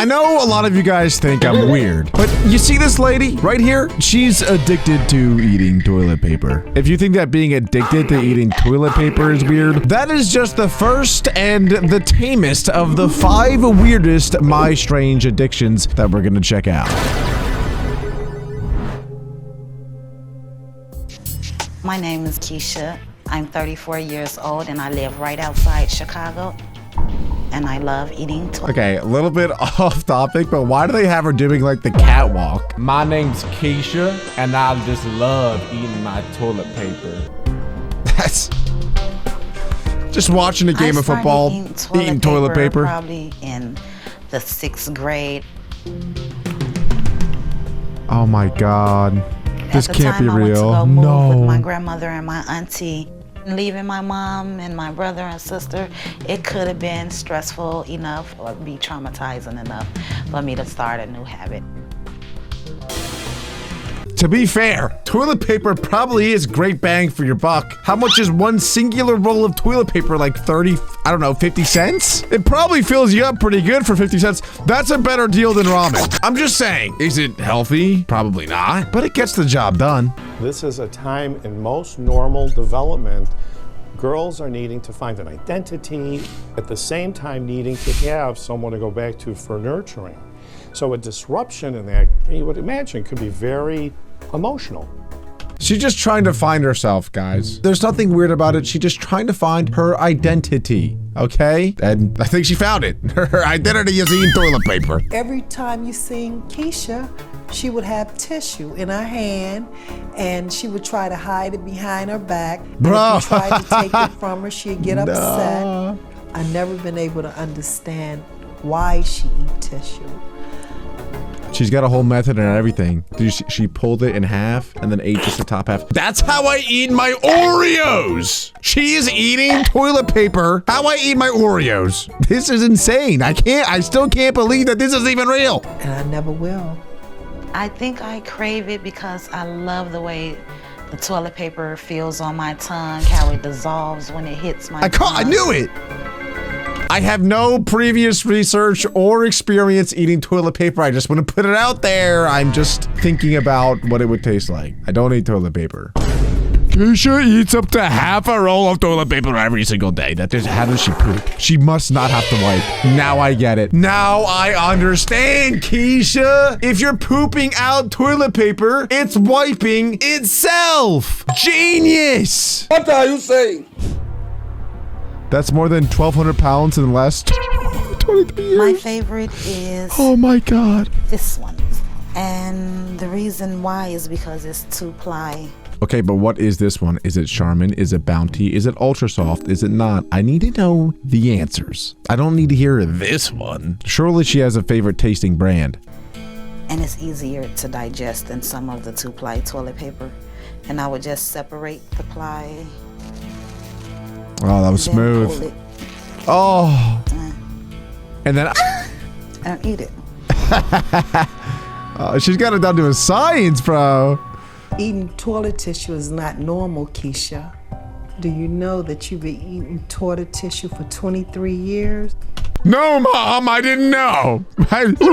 I know a lot of you guys think I'm weird, but you see this lady right here? She's addicted to eating toilet paper. If you think that being addicted to eating toilet paper is weird, that is just the first and the tamest of the 5 weirdest My Strange addictions that we're gonna check out. My name is Keisha. I'm 34 years old and I live right outside Chicago. And I love eating toilet. Okay, a little bit off topic, but why do they have her doing like the catwalk? My name's Keisha, and I just love eating my toilet paper. That's just watching a game of football, eating toilet paper. Probably in the 6th grade. Oh my God, this can't be real. I went to go move with my No. grandmother and my auntie. Leaving my mom and my brother and sister, it could have been stressful enough or be traumatizing enough for me to start a new habit. To be fair, toilet paper probably is great bang for your buck. How much is one singular roll of toilet paper? Like 30, I don't know, 50 cents? It probably fills you up pretty good for 50 cents. That's a better deal than ramen. I'm just saying, is it healthy? Probably not, but it gets the job done. This is a time in most normal development, girls are needing to find an identity, at the same time needing to have someone to go back to for nurturing. So a disruption in that, you would imagine, could be very emotional. She's just trying to find herself, guys. There's nothing weird about it. She's just trying to find her identity, okay? And I think she found it. Her identity is eating toilet paper. Every time you sing Keisha, she would have tissue in her hand and she would try to hide it behind her back. Bro. And if you tried to take it from her, she'd get upset. Nah. I've never been able to understand why she eat tissue. She's got a whole method and everything. She pulled it in half and then ate just the top half. That's how I eat my Oreos. She is eating toilet paper. How I eat my Oreos. This is insane. I still can't believe that this is even real. And I never will. I think I crave it because I love the way the toilet paper feels on my tongue, how it dissolves when it hits my tongue. I knew it. I have no previous research or experience eating toilet paper. I just want to put it out there. I'm just thinking about what it would taste like. I don't eat toilet paper. Keisha eats up to half a roll of toilet paper every single day. How does she poop? She must not have to wipe. Now I get it. Now I understand, Keisha. If you're pooping out toilet paper, it's wiping itself. Genius. What are you saying? That's more than 1,200 pounds in the last 23 years. My favorite is Oh my God. this one. And the reason why is because it's 2-ply. Okay, but what is this one? Is it Charmin? Is it Bounty? Is it Ultra Soft? Is it not? I need to know the answers. I don't need to hear this one. Surely she has a favorite tasting brand. And it's easier to digest than some of the 2-ply toilet paper. And I would just separate the ply. Oh, that was then pull smooth. it Oh. And then and eat it. she's got it down to a science, bro. Eating toilet tissue is not normal, Keisha. Do you know that you've been eating toilet tissue for 23 years? No, Mom, I didn't know. I've been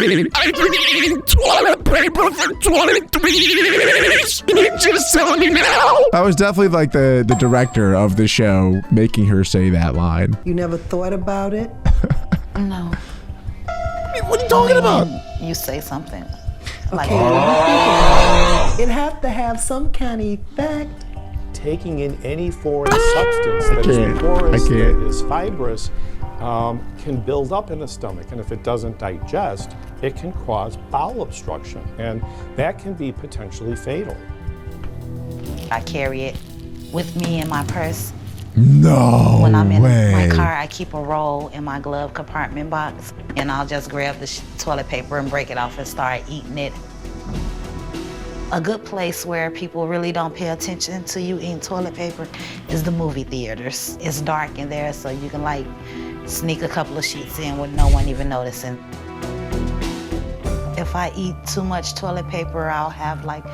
eating toilet paper for 23 years. You're just telling me now. I was definitely like the director of the show making her say that line. You never thought about it? No. What are you talking about? You say something. Like, Okay, when you think about it, it have to have some kind of effect. Taking in any foreign substance that is porous, that is fibrous, can build up in the stomach. And if it doesn't digest, it can cause bowel obstruction. And that can be potentially fatal. I carry it with me in my purse. No When I'm in way. my car, I keep a roll in my glove compartment box, and I'll just grab the toilet paper and break it off and start eating it. A good place where people really don't pay attention to you eating toilet paper is the movie theaters. It's dark in there, so you can like sneak a couple of sheets in with no one even noticing. If I eat too much toilet paper, I'll have like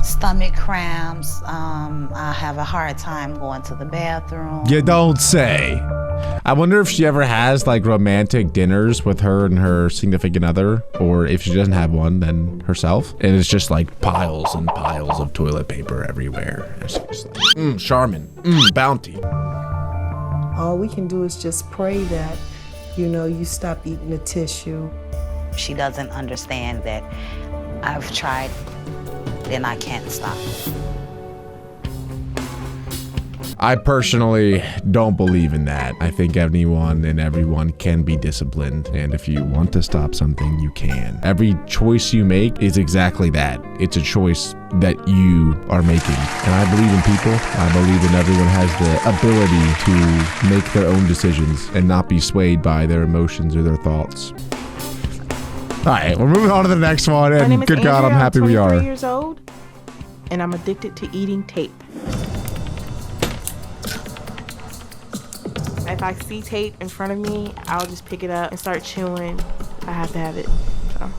stomach cramps. I'll have a hard time going to the bathroom. You don't say. I wonder if she ever has like romantic dinners with her and her significant other, or if she doesn't have one, then herself. And it's just like piles and piles of toilet paper everywhere. And she's just like, Charmin, Bounty. All we can do is just pray that, you know, you stop eating the tissue. She doesn't understand that I've tried and I can't stop. I personally don't believe in that. I think anyone and everyone can be disciplined. And if you want to stop something, you can. Every choice you make is exactly that. It's a choice that you are making. And I believe in people. I believe in everyone has the ability to make their own decisions and not be swayed by their emotions or their thoughts. All right, we're moving on to the next one. My name And is good God, I'm Andrea. happy we 23 are. years old, and I'm addicted to eating tape. If I see tape in front of me, I'll just pick it up and start chewing. I have to have it. So.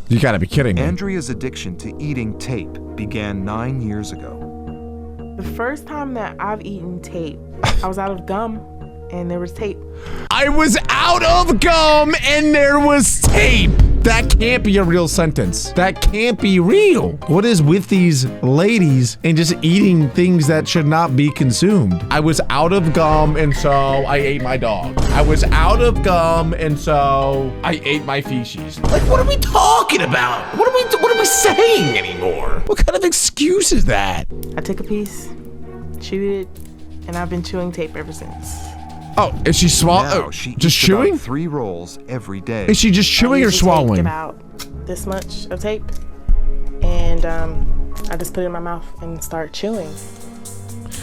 You gotta be kidding me. Andrea's addiction to eating tape began 9 years ago. The first time that I've eaten tape, I was out of gum and there was tape. I was out of gum and there was tape. That can't be a real sentence. That can't be real. What is with these ladies and just eating things that should not be consumed? I was out of gum and so I ate my dog. I was out of gum and so I ate my feces. Like, what are we talking about? What are we saying anymore? What kind of excuse is that? I took a piece, chewed it, and I've been chewing tape ever since. Oh, is she Now swallowing? she Just eats chewing? about 3 rolls every day. Is she just chewing I or usually swallowing? take about this much of tape, and I just put it in my mouth and start chewing.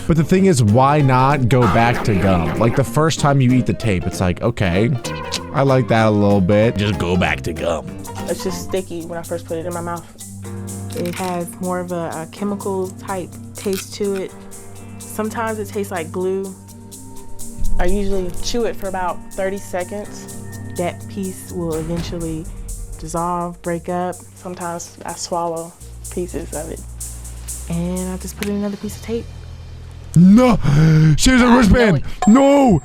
But the thing is, why not go back to gum? Like the first time you eat the tape, it's like, okay, I like that a little bit. Just go back to gum. It's just sticky when I first put it in my mouth. It has more of a chemical type taste to it. Sometimes it tastes like glue. I usually chew it for about 30 seconds. That piece will eventually dissolve, break up. Sometimes I swallow pieces of it. And I just put in another piece of tape. No, she has a wristband. No.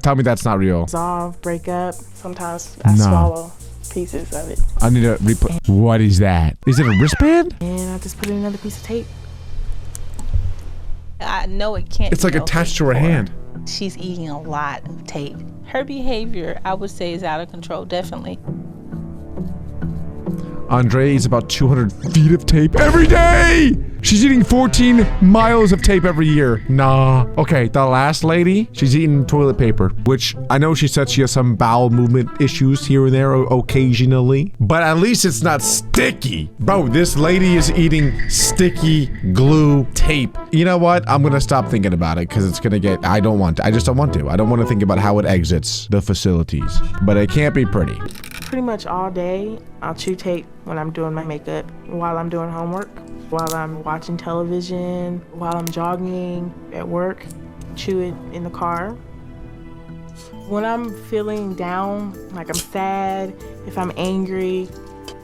Tell me that's not real. Dissolve, break up. Sometimes I No. swallow pieces of it. I need to re-put. What is that? Is it a wristband? And I just put in another piece of tape. I know it can't. It's like be attached to healthy her for hand. She's eating a lot of tape. Her behavior, I would say, is out of control, definitely. Andre eats about 200 feet of tape every day. She's eating 14 miles of tape every year. Nah. Okay, the last lady, she's eating toilet paper, which I know she said she has some bowel movement issues here and there occasionally, but at least it's not sticky. Bro, this lady is eating sticky glue tape. You know what? I'm gonna stop thinking about it because it's gonna get, I just don't want to. I don't want to think about how it exits the facilities, but it can't be pretty. Pretty much all day, I'll chew tape when I'm doing my makeup, while I'm doing homework, while I'm watching television, while I'm jogging at work, chew it in the car. When I'm feeling down, like I'm sad, if I'm angry,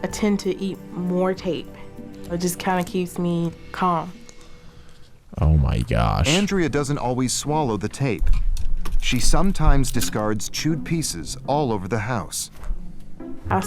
I tend to eat more tape. It just kind of keeps me calm. Oh my gosh. Andrea doesn't always swallow the tape. She sometimes discards chewed pieces all over the house.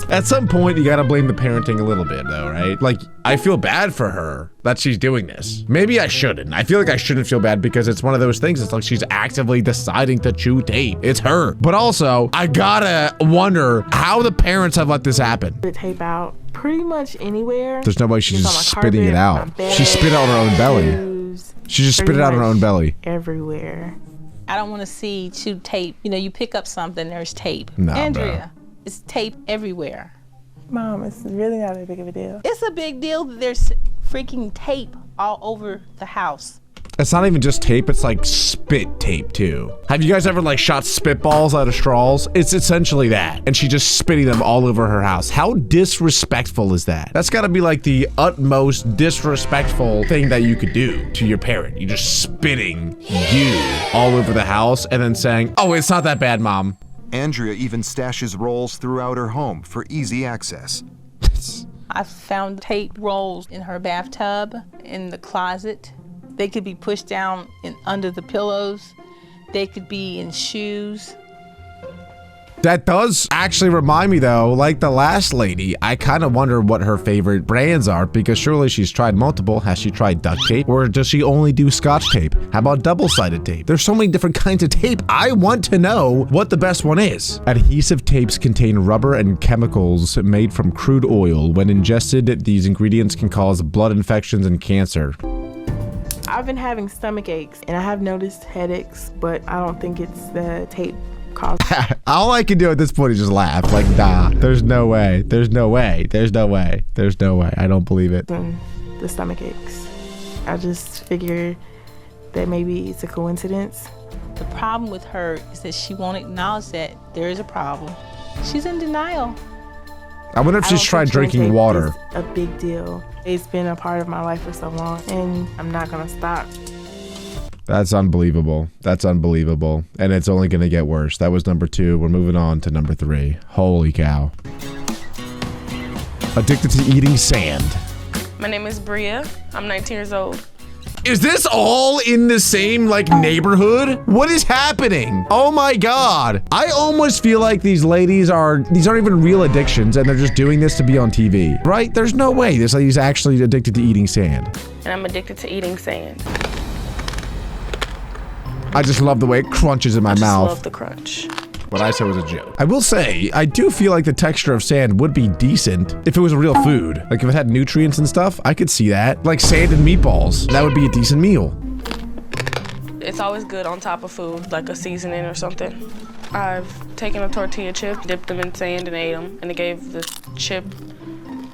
At some point, you gotta blame the parenting a little bit, though, right? Like, I feel bad for her that she's doing this. Maybe I shouldn't. I feel like I shouldn't feel bad because it's one of those things. It's like she's actively deciding to chew tape. It's her. But also, I gotta wonder how the parents have let this happen. Put tape out pretty much anywhere. There's no way she's It's on just my spitting it carpet, out. my bed, She spit it out her own belly. shoes, She just spit pretty it out her much own belly. Everywhere. I don't want to see chewed tape. You know, you pick up something, there's tape. Nah, Andrea, it's tape everywhere. Mom, it's really not that big of a deal. It's a big deal that there's freaking tape all over the house. It's not even just tape, it's like spit tape too. Have you guys ever like shot spitballs out of straws? It's essentially that. And she just spitting them all over her house. How disrespectful is that? That's gotta be like the utmost disrespectful thing that you could do to your parent. You're just spitting you all over the house and then saying, oh, it's not that bad, Mom. Andrea even stashes rolls throughout her home for easy access. I found tape rolls in her bathtub, in the closet. They could be pushed down in under the pillows. They could be in shoes. That does actually remind me though, like the last lady, I kind of wonder what her favorite brands are because surely she's tried multiple. Has she tried duct tape or does she only do Scotch tape? How about double-sided tape? There's so many different kinds of tape. I want to know what the best one is. Adhesive tapes contain rubber and chemicals made from crude oil. When ingested, these ingredients can cause blood infections and cancer. I've been having stomach aches and I have noticed headaches, but I don't think it's the tape caused. All I can do at this point is just laugh. Like, nah, there's no way. There's no way. There's no way. There's no way. I don't believe it. The stomach aches. I just figure that maybe it's a coincidence. The problem with her is that she won't acknowledge that there is a problem. She's in denial. I wonder if she's tried drinking water. It's a big deal. It's been a part of my life for so long, and I'm not gonna stop. That's unbelievable. That's unbelievable. And it's only gonna get worse. That was number 2. We're moving on to number 3. Holy cow. Addicted to eating sand. My name is Bria. I'm 19 years old. Is this all in the same, like, neighborhood? What is happening? Oh my God. I almost feel like these ladies these aren't even real addictions and they're just doing this to be on TV, right? There's no way this lady's actually addicted to eating sand. And I'm addicted to eating sand. I just love the way it crunches in my mouth. I love the crunch. What I said was a joke. I will say, I do feel like the texture of sand would be decent if it was a real food. Like if it had nutrients and stuff, I could see that. Like sand and meatballs, that would be a decent meal. It's always good on top of food, like a seasoning or something. I've taken a tortilla chip, dipped them in sand and ate them, and it gave the chip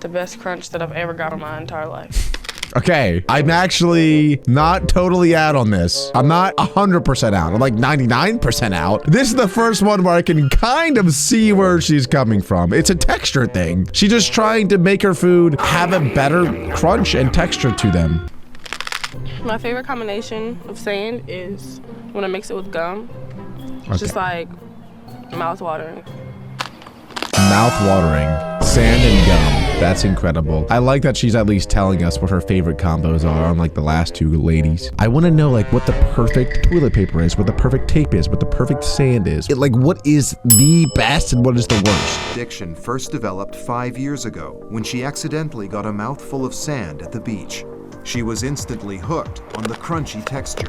the best crunch that I've ever got in my entire life. Okay, I'm actually not totally out on this. I'm not 100% out. I'm like 99% out. This is the first one where I can kind of see where she's coming from. It's a texture thing. She's just trying to make her food have a better crunch and texture to them. My favorite combination of sand is when I mix it with gum. It's just like mouth-watering. Mouth-watering. Sand and gum. That's incredible. I like that she's at least telling us what her favorite combos are, unlike the last 2 ladies. I want to know like what the perfect toilet paper is, what the perfect tape is, what the perfect sand is. Like what is the best and what is the worst? Addiction first developed 5 years ago when she accidentally got a mouthful of sand at the beach. She was instantly hooked on the crunchy texture.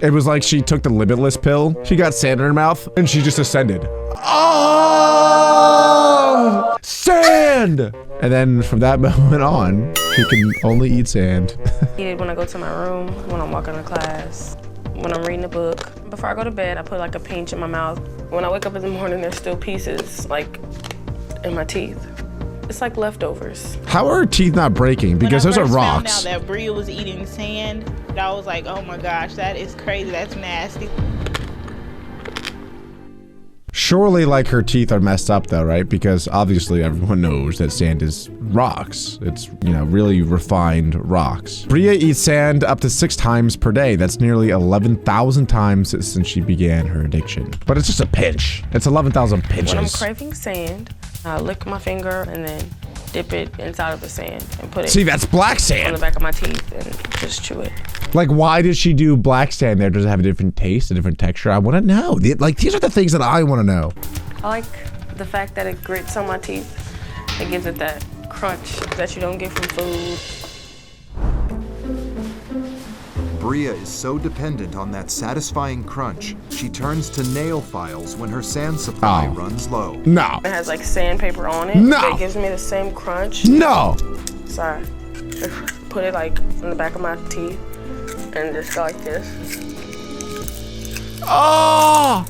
It was like she took the Limitless pill, she got sand in her mouth, and she just ascended. Oh! Sand! And then from that moment on, she can only eat sand. I eat it when I go to my room, when I'm walking to class, when I'm reading a book. Before I go to bed, I put like a pinch in my mouth. When I wake up in the morning, there's still pieces like in my teeth. It's like leftovers. How are her teeth not breaking? Because those are rocks. When I first found out that Bria was eating sand, I was like, oh my gosh, that is crazy, that's nasty. Surely like her teeth are messed up though, right? Because obviously everyone knows that sand is rocks. It's, you know, really refined rocks. Bria eats sand up to 6 times per day. That's nearly 11,000 times since she began her addiction. But it's just a pinch. It's 11,000 pinches. When I'm craving sand, I lick my finger and then dip it inside of the sand and put it. See, that's black sand. On the back of my teeth and just chew it. Like, why did she do black sand there? Does it have a different taste, a different texture? I want to know. Like, these are the things that I want to know. I like the fact that it grits on my teeth. It gives it that crunch that you don't get from food. Bria is so dependent on that satisfying crunch, she turns to nail files when her sand supply runs low. No. It has like sandpaper on it. No. It gives me the same crunch. No. Sorry. Put it like in the back of my teeth and just go like this. Oh!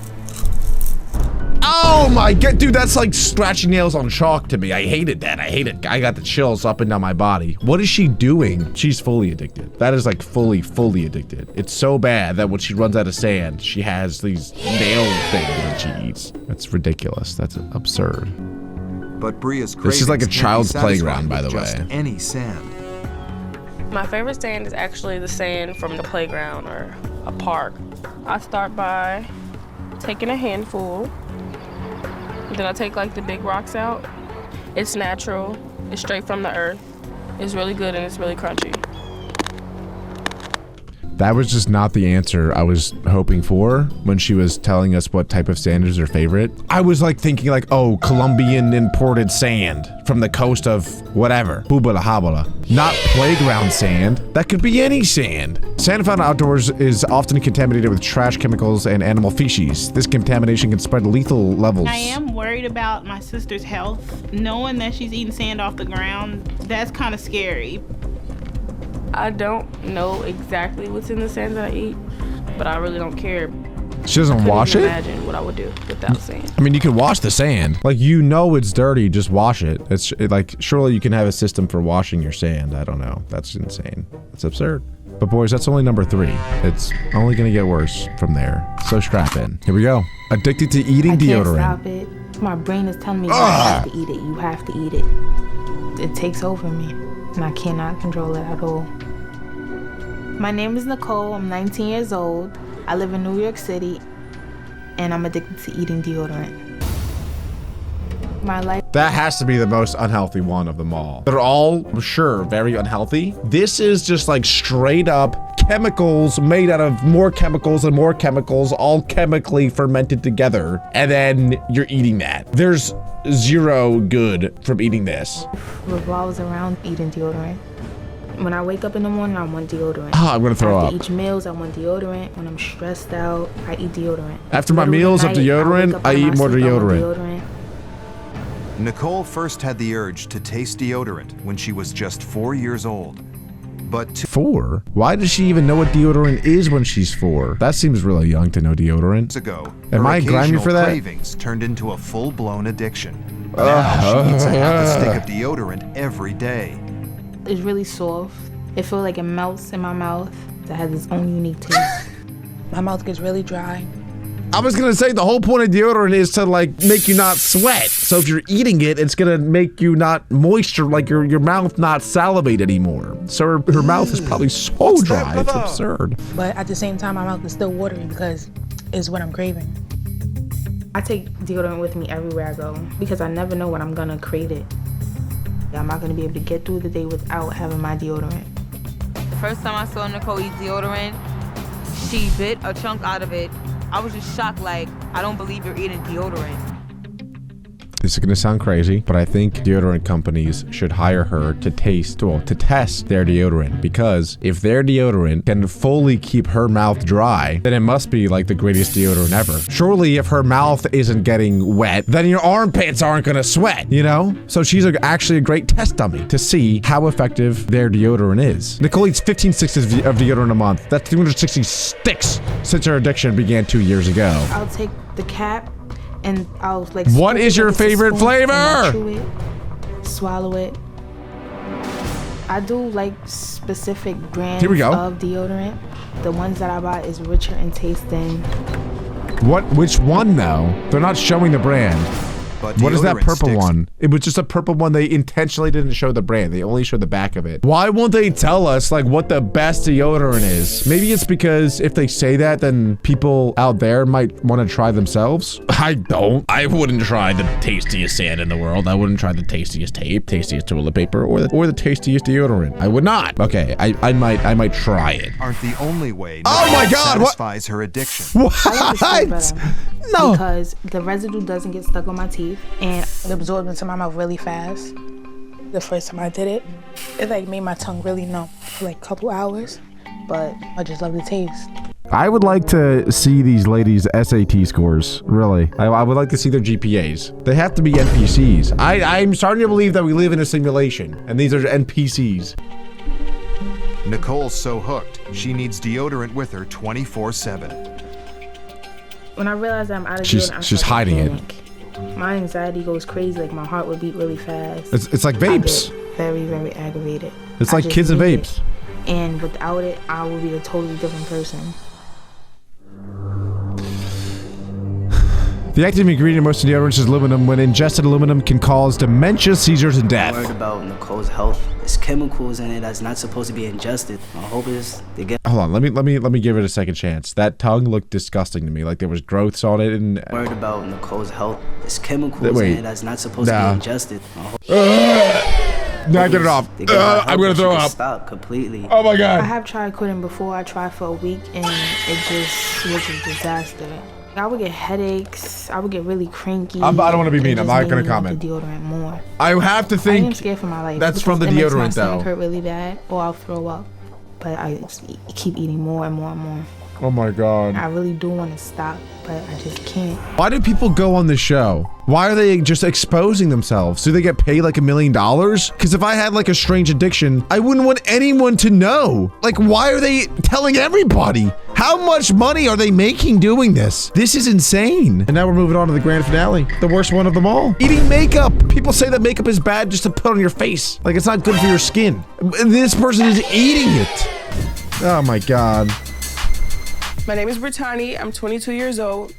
Oh my god, dude, that's like scratching nails on chalk to me. I hated that. I hate it. I got the chills up and down my body. What is she doing? She's fully addicted. That is like fully addicted. It's so bad that when she runs out of sand, she has these nail things that she eats. That's ridiculous. That's absurd. But Bria's This is like a child's playground, by the way. Any sand. My favorite sand is actually the sand from the playground or a park. I start by taking a handful. Then I take like the big rocks out. It's natural, it's straight from the earth. It's really good and it's really crunchy. That was just not the answer I was hoping for when she was telling us what type of sand is her favorite. I was like thinking like, oh, Colombian imported sand from the coast of whatever. Bubala habala. Not playground sand. That could be any sand. Sand found outdoors is often contaminated with trash chemicals and animal feces. This contamination can spread lethal levels. I am worried about my sister's health. Knowing that she's eating sand off the ground, that's kind of scary. I don't know exactly what's in the sand that I eat, but I really don't care. She doesn't wash it? Imagine what I would do without sand. I mean, you can wash the sand. Like, you know it's dirty, just wash it. It's like, surely you can have a system for washing your sand. I don't know. That's insane. That's absurd. But boys, that's only number 3. It's only gonna get worse from there. So strap in. Here we go. Addicted to eating deodorant. I can't stop it. My brain is telling me you have to eat it. You have to eat it. It takes over me, and I cannot control it at all. My name is Nicole. I'm 19 years old. I live in New York City, and I'm addicted to eating deodorant. My life. That has to be the most unhealthy one of them all. They're all, sure, very unhealthy. This is just like straight up chemicals made out of more chemicals and more chemicals, all chemically fermented together. And then you're eating that. There's zero good from eating this. Revolves around eating deodorant. When I wake up in the morning, I want deodorant. Oh, I'm gonna throw up. After each meals, I want deodorant. When I'm stressed out, I eat deodorant. After my meals of deodorant, I eat more deodorant. Nicole first had the urge to taste deodorant when she was just 4 years old. But 4? Why does she even know what deodorant is when she's 4? That seems really young to know deodorant. Ago, am I grimy for that? Cravings turned into a full-blown addiction. Now she eats a half a stick of deodorant every day. It's really soft. It feels like it melts in my mouth. It has its own unique taste. My mouth gets really dry. I was gonna say the whole point of deodorant is to like make you not sweat. So if you're eating it, it's gonna make you not moisture, like your mouth not salivate anymore. So her mouth is probably so dry, it's absurd. But at the same time, my mouth is still watery because it's what I'm craving. I take deodorant with me everywhere I go because I never know when I'm gonna crave it. I'm not gonna be able to get through the day without having my deodorant. The first time I saw Nicole eat deodorant, she bit a chunk out of it. I was just shocked, like, I don't believe you're eating deodorant. This is gonna sound crazy, but I think deodorant companies should hire her to test their deodorant, because if their deodorant can fully keep her mouth dry, then it must be like the greatest deodorant ever. Surely if her mouth isn't getting wet, then your armpits aren't gonna sweat, you know? So she's actually a great test dummy to see how effective their deodorant is. Nicole eats 15 sticks of deodorant a month. That's 360 sticks since her addiction began 2 years ago. I'll take the cap and I'll like. What is your favorite flavor? Chew it, swallow it. I do like specific brands of deodorant. The ones that I buy is richer in taste than. Which one though? They're not showing the brand. But what is that purple one? It was just a purple one. They intentionally didn't show the brand. They only showed the back of it. Why won't they tell us like what the best deodorant is? Maybe it's because if they say that, then people out there might want to try themselves. I don't. I wouldn't try the tastiest sand in the world. I wouldn't try the tastiest tape, tastiest toilet paper, or the tastiest deodorant. I would not. Okay, I might try it. Aren't the only way. Oh my God! Satisfies her addiction. What? No. Because the residue doesn't get stuck on my teeth and it absorbs into my mouth really fast. The first time I did it, it like made my tongue really numb for like a couple hours, but I just love the taste. I would like to see these ladies' SAT scores, really. I would like to see their GPAs. They have to be NPCs. I'm starting to believe that we live in a simulation, and these are NPCs. Nicole's so hooked, she needs deodorant with her 24/7. When I realized I'm out of deodorant, she's hiding it. My anxiety goes crazy, like my heart would beat really fast. It's like vapes. I get very, very aggravated. It's like kids and vapes. And without it, I will be a totally different person. The active ingredient in most deodorants is aluminum. When ingested, aluminum can cause dementia, seizures, and death. I'm worried about Nicole's health. There's chemicals in it that's not supposed to be ingested. My hope is to get. Hold on, let me give it a second chance. That tongue looked disgusting to me, like there was growths on it. And I'm worried about Nicole's health. There's chemicals in it that's not supposed to be ingested. My hope. Now get it off. I'm gonna throw up. Stop completely. Oh my I god. have tried quitting before. I tried for a week and it just was a disaster. I would get headaches. I would get really cranky. I don't want to be mean. It I'm just not made gonna me want comment. the deodorant more. I have to I am think scared for my life. that's from the because it makes deodorant, my stomach though. hurt really bad, or I'll throw up. But I just keep eating more and more and more. Oh my god. I really do want to stop, but I just can't. Why do people go on this show? Why are they just exposing themselves? Do they get paid like $1 million? Because if I had like a strange addiction, I wouldn't want anyone to know. Like, why are they telling everybody? How much money are they making doing this? This is insane. And now we're moving on to the grand finale, the worst one of them all. Eating makeup. People say that makeup is bad just to put on your face. Like, it's not good for your skin. And this person is eating it. Oh my god. My name is Brittany. I'm 22 years old,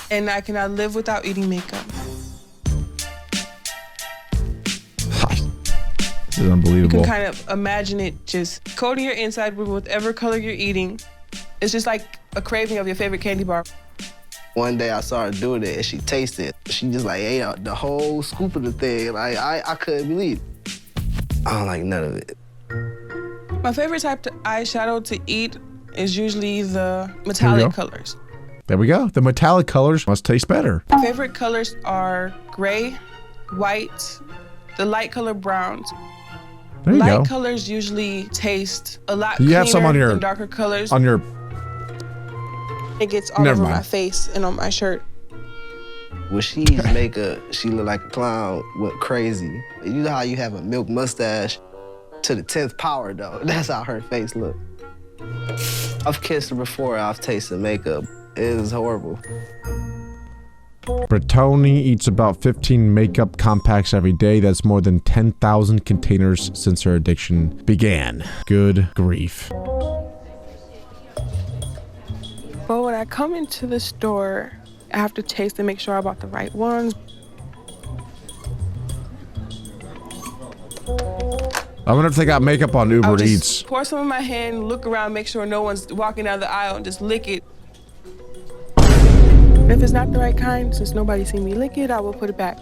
and I cannot live without eating makeup. This is unbelievable. You can kind of imagine it just coating your inside with whatever color you're eating. It's just like a craving of your favorite candy bar. One day I saw her doing it and she tasted it. She just like ate out the whole scoop of the thing. Like, I couldn't believe it. I don't like none of it. My favorite type of eyeshadow to eat is usually the metallic colors. There we go. The metallic colors must taste better. My favorite colors are gray, white, the light color browns. There you Light go. colors usually taste a lot You cleaner have some on your than darker colors. On your It gets all Never over mind. my face and on my shirt. When she eats makeup, she look like a clown, went crazy. You know how you have a milk mustache to the 10th power though? That's how her face look. I've kissed her before, I've tasted makeup. It is horrible. Brittany eats about 15 makeup compacts every day. That's more than 10,000 containers since her addiction began. Good grief. But when I come into the store, I have to taste and make sure I bought the right ones. I wonder if they got makeup on I'll Uber just Eats. pour some in my hand, look around, make sure no one's walking down the aisle, and just lick it. If it's not the right kind, since nobody's seen me lick it, I will put it back.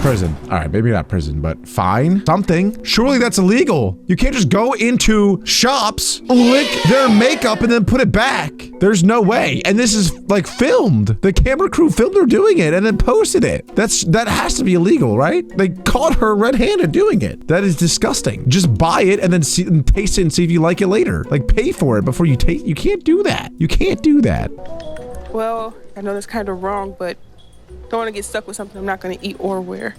Prison. All right, maybe not prison, but fine. Something. Surely that's illegal. You can't just go into shops, lick their makeup, and then put it back. There's no way. And this is like filmed. The camera crew filmed her doing it and then posted it. That has to be illegal, right? They caught her red-handed doing it. That is disgusting. Just buy it and then see and taste it and see if you like it later. Like, pay for it before you taste. You can't do that. You can't do that. Well, I know that's kind of wrong, but don't want to get stuck with something I'm not going to eat or wear.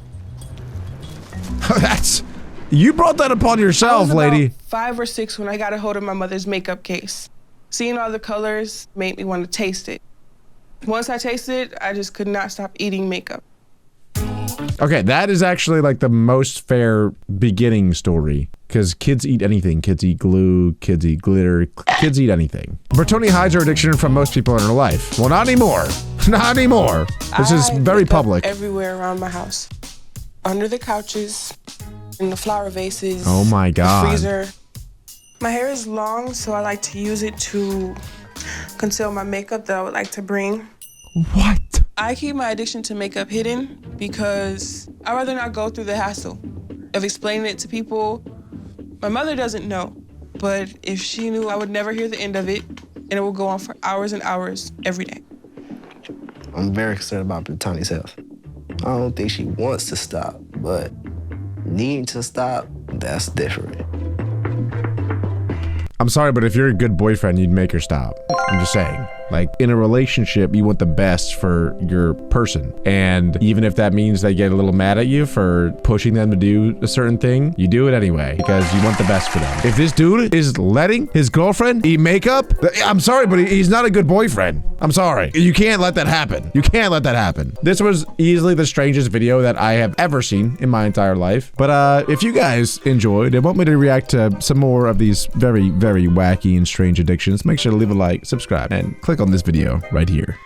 You brought that upon yourself, lady. 5 or 6 when I got a hold of my mother's makeup case. Seeing all the colors made me want to taste it. Once I tasted it, I just could not stop eating makeup. Okay, that is actually like the most fair beginning story. Because kids eat anything. Kids eat glue, kids eat glitter, kids eat anything. Brittany hides her addiction from most people in her life. Well, not anymore. Not anymore. This is very public. Everywhere around my house. Under the couches, in the flower vases. Oh my God. The freezer. My hair is long, so I like to use it to conceal my makeup that I would like to bring. What? I keep my addiction to makeup hidden because I'd rather not go through the hassle of explaining it to people. My mother doesn't know, but if she knew, I would never hear the end of it, and it will go on for hours and hours every day. I'm very concerned about Brittany's health. I don't think she wants to stop, but needing to stop, that's different. I'm sorry, but if you're a good boyfriend, you'd make her stop. I'm just saying. Like, in a relationship, you want the best for your person. And even if that means they get a little mad at you for pushing them to do a certain thing, you do it anyway because you want the best for them. If this dude is letting his girlfriend eat makeup, I'm sorry, but he's not a good boyfriend. I'm sorry. You can't let that happen. You can't let that happen. This was easily the strangest video that I have ever seen in my entire life. But if you guys enjoyed and want me to react to some more of these very, very wacky and strange addictions, make sure to leave a like, subscribe, and click on this video right here.